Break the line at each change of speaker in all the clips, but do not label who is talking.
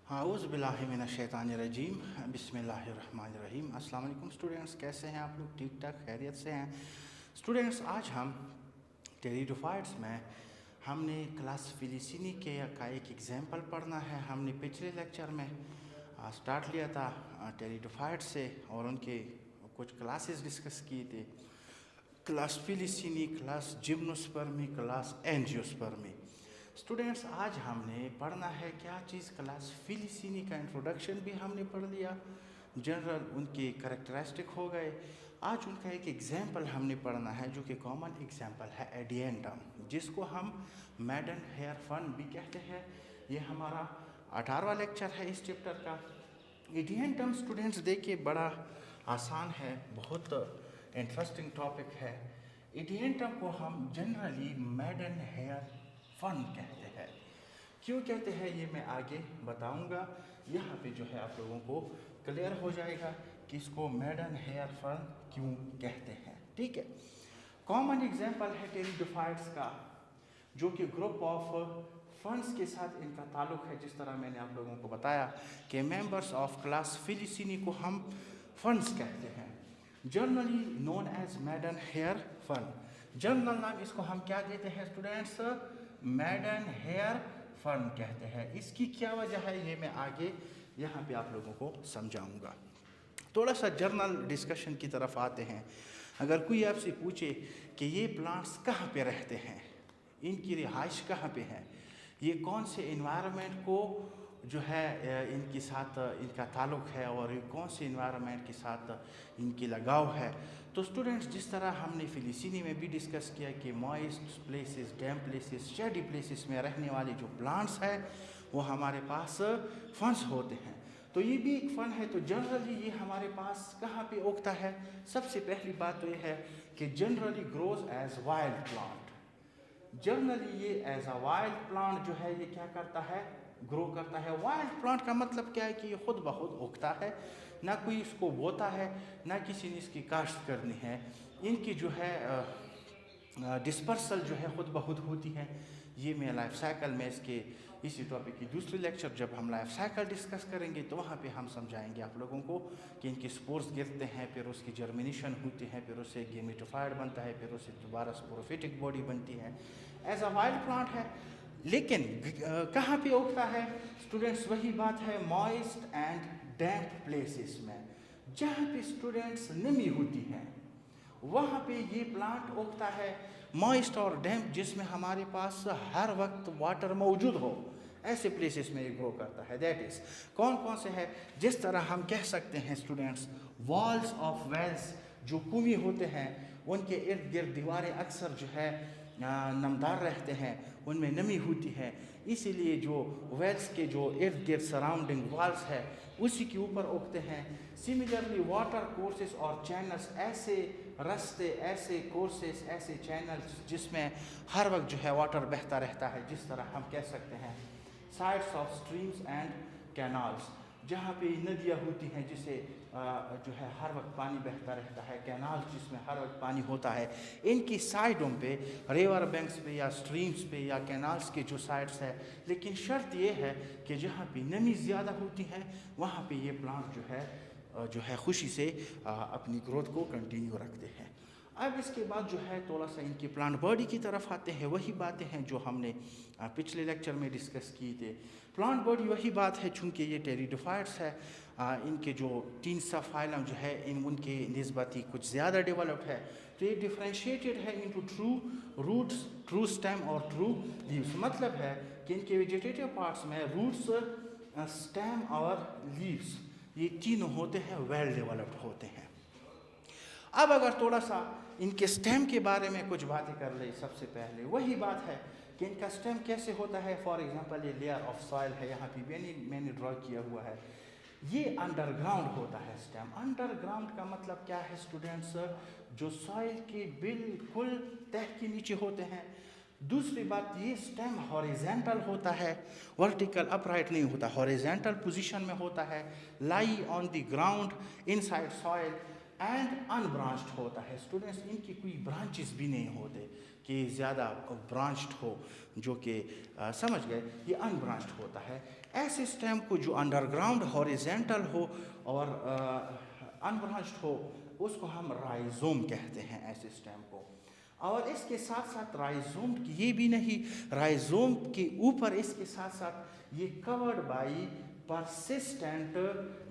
हाउज़ुबिल्लाहिमिनश्शैतानिर्रजीम बिस्मिल्लाहिर्रहमानिर्रहीम। अस्सलाम वालेकुम स्टूडेंट्स, कैसे हैं आप लोग? ठीक ठाक खैरियत से हैं स्टूडेंट्स? आज हम टेरिडोफाइट्स में हमने क्लास फिलिसिनी के का एक एग्जांपल पढ़ना है। हमने पिछले लेक्चर में स्टार्ट लिया था टेरिडोफाइट्स से और उनके कुछ क्लासेस डिस्कस किए थे, class Filicinae, class Gymnospermae, class Angiospermae. Students, आज हमने पढ़ना है क्या चीज़? क्लास फिलिसिनी का इंट्रोडक्शन भी हमने पढ़ लिया, जनरल उनके करैक्टरिस्टिक हो गए। आज उनका एक एग्जाम्पल हमने पढ़ना है जो कि कॉमन एग्जाम्पल है एडिएंटम, जिसको हम मैडन हेयर फन भी कहते हैं। ये हमारा 18वां लेक्चर है इस चैप्टर का। एडिएंटम स्टूडेंट्स देखिए बड़ा आसान है, बहुत इंटरेस्टिंग टॉपिक है। एडिएंटम को हम जनरली मैडन हेयर फन कहते हैं। क्यों कहते हैं ये मैं आगे बताऊंगा। यहाँ पे जो है आप लोगों को क्लियर हो जाएगा कि इसको मैडन हेयर फन क्यों कहते हैं। ठीक है, कॉमन एग्जांपल है टेरिडोफाइट्स का, जो कि ग्रुप ऑफ फंड्स के साथ इनका ताल्लुक है। जिस तरह मैंने आप लोगों को बताया कि मेंबर्स ऑफ क्लास फिलिसिनी को हम फंड्स कहते हैं, generally known as मैडन hair fern. General नाम इसको हम क्या देते हैं स्टूडेंट्स? मैडन हेयर फन कहते हैं। इसकी क्या वजह है ये मैं आगे यहाँ पे आप लोगों को समझाऊंगा। थोड़ा सा जर्नल डिस्कशन की तरफ आते हैं। अगर कोई आपसे पूछे कि ये प्लांट्स कहाँ पे रहते हैं, इनकी रिहाइश कहाँ पे है, ये कौन से इन्वायरमेंट को जो है इनके साथ इनका ताल्लुक है और ये कौन से इन्वायरमेंट के साथ इनकी लगाव है, तो स्टूडेंट्स जिस तरह हमने फिलिसिनी में भी डिस्कस किया कि मॉइस्ट प्लेसेस, डैम्प प्लेसेस, शेडी प्लेसेस में रहने वाले जो प्लांट्स हैं वो हमारे पास फंस होते हैं। तो ये भी एक फन है। तो जनरली ये हमारे पास कहाँ पे उगता है? सबसे पहली बात तो ये है कि generally grows as wild plant. Generally ये एज अ वाइल्ड प्लांट जो है ये क्या करता है? ग्रो करता है। वाइल्ड प्लांट का मतलब क्या है कि ये खुद ब खुद उगता है, ना कोई इसको बोता है, ना किसी ने इसकी काश्त करनी है। इनकी जो है डिस्पर्सल जो है खुद ब खुद होती है। ये मैं लाइफ साइकिल में इसके इसी टॉपिक की दूसरी लेक्चर जब हम लाइफ साइकिल डिस्कस करेंगे तो वहाँ पे हम समझाएंगे आप लोगों को कि इनके स्पोर्स गिरते हैं, फिर उसकी जर्मिनेशन होती है, फिर उससे गेमेटोफाइट बनता है, फिर उससे दोबारा स्पोरोफिटिक बॉडी बनती है। एज अ वाइल्ड प्लांट है, लेकिन कहाँ पे उगता है स्टूडेंट्स? वही बात है, मॉइस्ट एंड डैम्प प्लेसेस में, जहाँ पे स्टूडेंट्स नमी होती है वहाँ पे ये प्लांट उगता है। मॉइस्ट और डैम्प जिसमें हमारे पास हर वक्त वाटर मौजूद हो, ऐसे प्लेसेस में ये ग्रो करता है। दैट इज़ कौन कौन से है? जिस तरह हम कह सकते हैं स्टूडेंट्स, वॉल्स ऑफ वेल्स जो कुएं होते हैं उनके इर्द गिर्द दीवारें अक्सर जो है नमदार रहते हैं, उनमें नमी होती है, इसीलिए जो वेल्स के जो इर्द गिर्द सराउंडिंग वॉल्स है उसी के ऊपर उगते हैं। सिमिलरली वाटर कोर्सेस और चैनल्स, ऐसे रास्ते, ऐसे कोर्सेस, ऐसे चैनल्स जिसमें हर वक्त जो है वाटर बहता रहता है, जिस तरह हम कह सकते हैं sides of streams and canals, जहाँ पे नदियाँ होती हैं जिसे जो है हर वक्त पानी बहता रहता है, कैनाल जिसमें हर वक्त पानी होता है, इनकी साइडों पे, रिवर बैंक्स पे या स्ट्रीम्स पे या कैनाल्स के जो साइड्स है। लेकिन शर्त ये है कि जहाँ पे नमी ज़्यादा होती है वहाँ पे ये प्लांट जो है खुशी से अपनी ग्रोथ को कंटिन्यू रखते हैं। अब इसके बाद जो है थोड़ा सा इनकी प्लांट बॉडी की तरफ आते हैं। वही बातें हैं जो हमने पिछले लेक्चर में डिस्कस किए थे। प्लांट बॉडी वही बात है, चूँकि ये टेरिडोफाइट्स है, इनके जो 3 सब फाइलम जो है इन उनके निस्बती कुछ ज़्यादा डेवलप्ड है। तो ये डिफ्रेंशिएटेड है into true roots, true stem और ट्रू लीव्स। मतलब है कि इनके वेजिटेटिव पार्ट्स में रूट्स, स्टेम और लीव्स ये तीनों होते हैं, वेल डेवलप्ड होते हैं। अब अगर थोड़ा सा इनके स्टेम के बारे में कुछ बातें कर ले, सबसे पहले वही बात है कि इनका स्टेम कैसे होता है। फॉर एग्जांपल ये लेयर ऑफ सॉइल है, यहाँ पे मैंने ड्रॉ किया हुआ है, ये अंडरग्राउंड होता है स्टेम। अंडरग्राउंड का मतलब क्या है स्टूडेंट्स? जो सॉइल के बिल्कुल तह के नीचे होते हैं। दूसरी बात, ये स्टेम हॉरिजेंटल होता है, वर्टिकल अपराइट नहीं होता, हॉरिजेंटल पोजीशन में होता है, lie on the ground inside soil. And unbranched होता है। स्टूडेंट्स, इनकी कोई ब्रांचेस भी नहीं होते कि ज़्यादा ब्रांच्ड हो, जो कि समझ गए, ये अनब्रांच्ड होता है। ऐसे स्टेम को जो अंडरग्राउंड हॉरिजेंटल हो और अनब्रांच्ड हो, उसको हम राइजोम कहते हैं, ऐसे स्टेम को। और इसके साथ साथ राइजोम ये भी नहीं, राइजोम के ऊपर इसके साथ साथ ये covered by persistent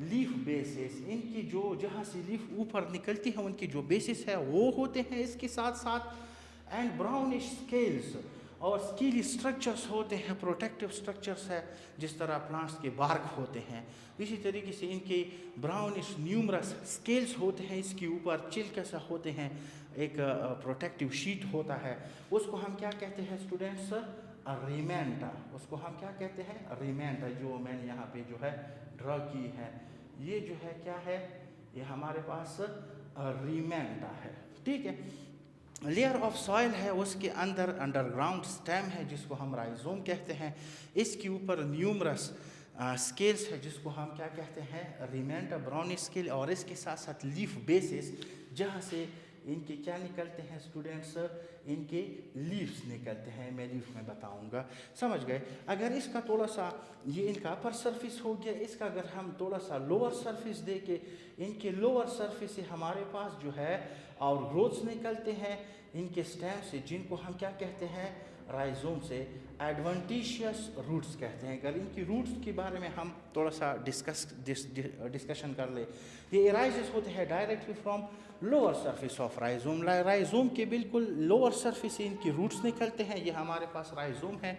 leaf basis. इनकी जो जहाँ से लीफ ऊपर निकलती है उनकी जो बेसिस है वो होते हैं इसके साथ साथ। एंड ब्राउनिश स्केल्स और स्कीली स्ट्रक्चर्स होते हैं, प्रोटेक्टिव स्ट्रक्चर्स है, जिस तरह प्लांट्स के बार्क होते हैं। इसी तरीके से इनके ब्राउनिश न्यूमरस स्केल्स होते हैं, इसके ऊपर चिल कैसा होते हैं, एक प्रोटेक्टिव शीट होता है, उसको हम क्या कहते हैं स्टूडेंट्स? रिमेंटा। उसको हम क्या कहते हैं? रिमेंटा। जो मैंने यहाँ पे जो है ड्रॉ की है, ये जो है क्या है? ये हमारे पास रिमेंटा है, ठीक है। लेयर ऑफ सॉइल है, उसके अंदर अंडरग्राउंड स्टेम है जिसको हम राइजोम कहते हैं। इसके ऊपर न्यूमरस स्केल्स है जिसको हम क्या कहते हैं? रिमेंटा, ब्राउनिश स्केल। और इसके साथ साथ लीफ बेसिस, जहाँ से इनके क्या निकलते हैं स्टूडेंट्स? इनके लीव्स निकलते हैं, मैं लीफ में बताऊंगा, समझ गए। अगर इसका थोड़ा सा, ये इनका अपर सरफेस हो गया, इसका अगर हम थोड़ा सा लोअर सरफेस दे के, इनके लोअर सरफेस से हमारे पास जो है और ग्रोथ्स निकलते हैं इनके स्टेम से, जिनको हम क्या कहते हैं? राइजोम से एडवेंटिशियस रूट्स कहते हैं। अगर इनकी रूट्स के बारे में हम थोड़ा सा डिस्कशन कर ले, ये राइजेस होते हैं directly from lower surface of rhizome. Rhizome के बिल्कुल लोअर सरफेस से इनकी रूट्स निकलते हैं, ये हमारे पास राइजोम है।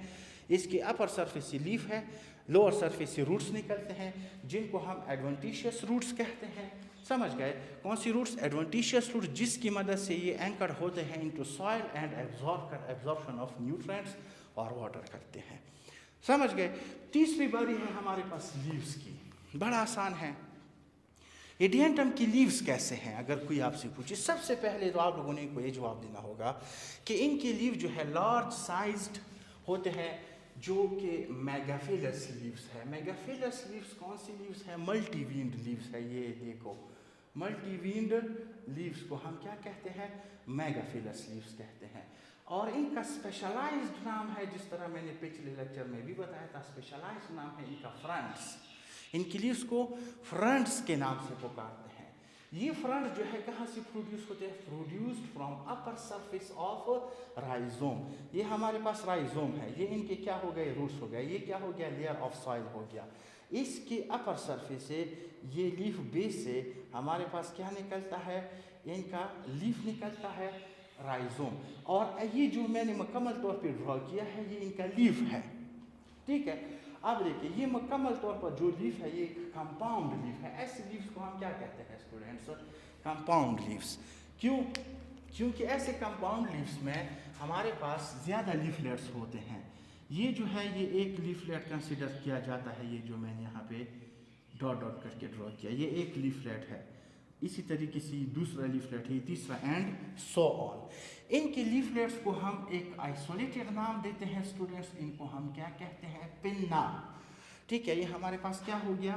इसके अपर सरफेस से लीफ है, लोअर सरफेस से रूट्स निकलते हैं, जिनको हम एडवेंटिशियस रूट्स कहते हैं, समझ गए। कौन सी रूट्स? एडवेंटिशियस रूट्स, जिसकी मदद से ये एंकर होते हैं into soil and absorption of nutrients और वाटर करते हैं, समझ गए। तीसरी बारी है हमारे पास लीव्स की, बड़ा आसान है। एडियंटम की लीव्स कैसे हैं? अगर कोई आपसे पूछे, सबसे पहले तो आप लोगों ने को ये जवाब देना होगा कि इनके लीव जो है लार्ज साइज्ड होते हैं, जो कि मेगाफिलस लीव्स है। मेगाफिलस लीव्स कौन सी लीव्स है? मल्टीवीन्ड लीव्स है। ये देखो, मल्टीवीन्ड लीव्स को हम क्या कहते हैं? मेगाफिलस लीव्स कहते हैं। और इनका स्पेशलाइज्ड नाम है, जिस तरह मैंने पिछले लेक्चर में भी बताया था, स्पेशलाइज्ड नाम है इनका फ्रंट्स। इनकी लीव्स को फ्रंट्स के नाम से पुकारते हैं। ये फ्रंट जो है कहाँ से प्रोड्यूस होते हैं? Produced from upper surface of rhizome. ये हमारे पास राइजोम है, ये इनके क्या हो गए? रूट्स हो गए। ये क्या हो गया? लेयर ऑफ सॉइल हो गया। इसके अपर सरफेस से, ये लीफ बेस से हमारे पास क्या निकलता है? इनका लीफ निकलता है, राइजोम। और ये जो मैंने मुकम्मल तौर पे ड्रॉ किया है, ये इनका लीफ है, ठीक है। अब देखिए, ये मुकम्मल तौर पर जो लीफ है, ये कंपाउंड लीफ है। ऐसे लीव्स को हम क्या कहते हैं स्टूडेंट्स? Compound leaves. क्यों? क्योंकि ऐसे कंपाउंड लीव्स में हमारे पास ज़्यादा लीफलेट्स होते हैं। ये जो है, ये एक लीफलेट कंसिडर किया जाता है, ये जो मैंने यहाँ पे डॉट डॉट करके ड्रॉ किया, ये एक लीफलेट है। इसी तरीके से दूसरा लीफलेट है, तीसरा, एंड सो ऑन। इनके लीफलेट्स को हम एक आइसोलेटेड नाम देते हैं स्टूडेंट्स, इनको हम क्या कहते हैं? पिन्ना, ठीक है। ये हमारे पास क्या हो गया?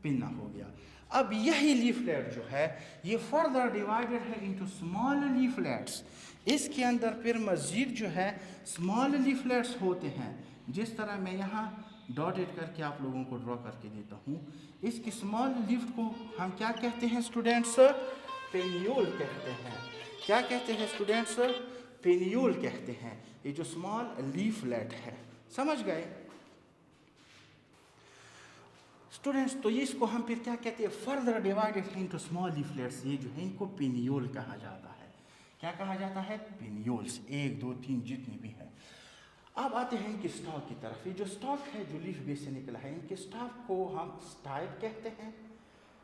पिन्ना हो गया। अब यही लीफलेट जो है, ये फर्दर डिवाइडेड है इनटू स्मॉल लीफलेट्स। इसके अंदर फिर मजीद जो है स्मॉल लीफलेट्स होते हैं, जिस तरह मैं यहाँ डॉटेड करके आप लोगों को ड्रॉ करके देता हूँ। इसकी स्मॉल लीफ को हम क्या कहते हैं स्टूडेंट्स? पेनियोल कहते हैं। क्या कहते हैं स्टूडेंट्स? पेनियोल कहते हैं, ये जो स्मॉल लीफलेट है, समझ गए स्टूडेंट्स? तो इसको हम फिर क्या कहते हैं? Further divided into small leaflets. ये जो है इनको पेनियोल कहा जाता है। क्या कहा जाता है? पेनियोल्स। 1 2 3 जितनी भी है। अब आते हैं इनके स्टॉक की तरफ। ये जो स्टॉक है, जो लीफ बेस से निकला है, इनके स्टॉक को हम स्टाइप कहते हैं,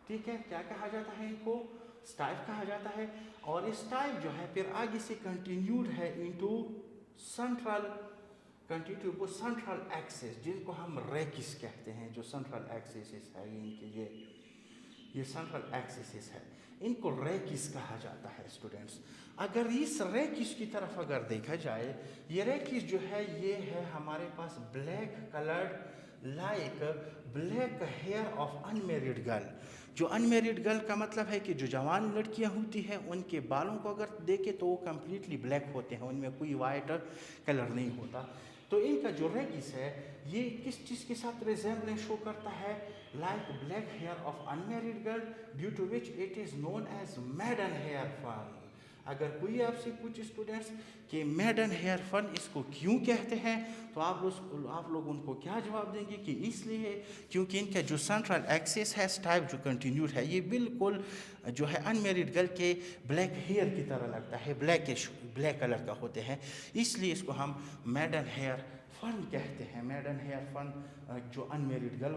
ठीक है। क्या कहा जाता है? इनको स्टाइप कहा जाता है। और इस स्टाइप जो है फिर आगे से कंटिन्यूड है इनटू सेंट्रल, कंटिन्यू वो सेंट्रल एक्सिस, जिनको हम रेकिस कहते हैं। जो सेंट्रल एक्सिस है इनके, ये सेंट्रल एक्सिस है, इनको रेकिस कहा जाता है स्टूडेंट्स। अगर इस रेकिस की तरफ अगर देखा जाए, ये रेकिस जो है, ये है हमारे पास black coloured like black hair of unmarried girl. जो अनमेरिड गर्ल का मतलब है कि जो जवान लड़कियां होती हैं उनके बालों को अगर देखें तो वो कम्प्लीटली ब्लैक होते हैं, उनमें कोई वाइट कलर नहीं होता। तो इनका जो रेगिस है ये किस चीज़ के साथ रिजेम्बलेंस शो करता है? Like black hair of unmarried girl due to which it is known as मैडन hair fern. अगर कोई आपसे पूछे स्टूडेंट्स कि मैडन हेयर फन इसको क्यों कहते हैं, तो आप लोग उनको क्या जवाब देंगे कि इसलिए क्योंकि इनका जो सेंट्रल एक्सिस है टाइप जो कंटिन्यूड है ये बिल्कुल जो है अनमेरिड गर्ल के ब्लैक हेयर की तरह लगता है, ब्लैक कलर का होते हैं, इसलिए इसको हम मैडन हेयर फन कहते हैं। मैडन हेयर फन जो अनमेरिड गर्ल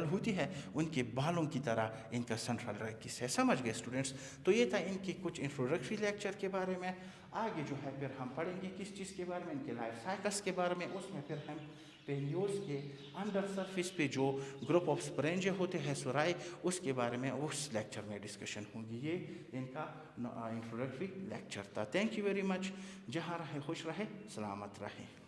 होती है उनके बालों की तरह इनका सेंट्रल रेगिस है। समझ गए स्टूडेंट्स? तो ये था इनके कुछ इंट्रोडक्टरी लेक्चर के बारे में। आगे जो है फिर हम पढ़ेंगे किस चीज़ के बारे में, इनके लाइफ साइकिल्स के बारे में। उसमें फिर हम पेनियोल्स के अंडर सरफेस पे जो ग्रुप ऑफ स्पोरेंजिया होते हैं सुराई, उसके बारे में उस लेक्चर में डिस्कशन होगी। ये इनका इंट्रोडक्टरी लेक्चर था। Thank you very much. जहाँ रहे खुश रहे, सलामत रहे।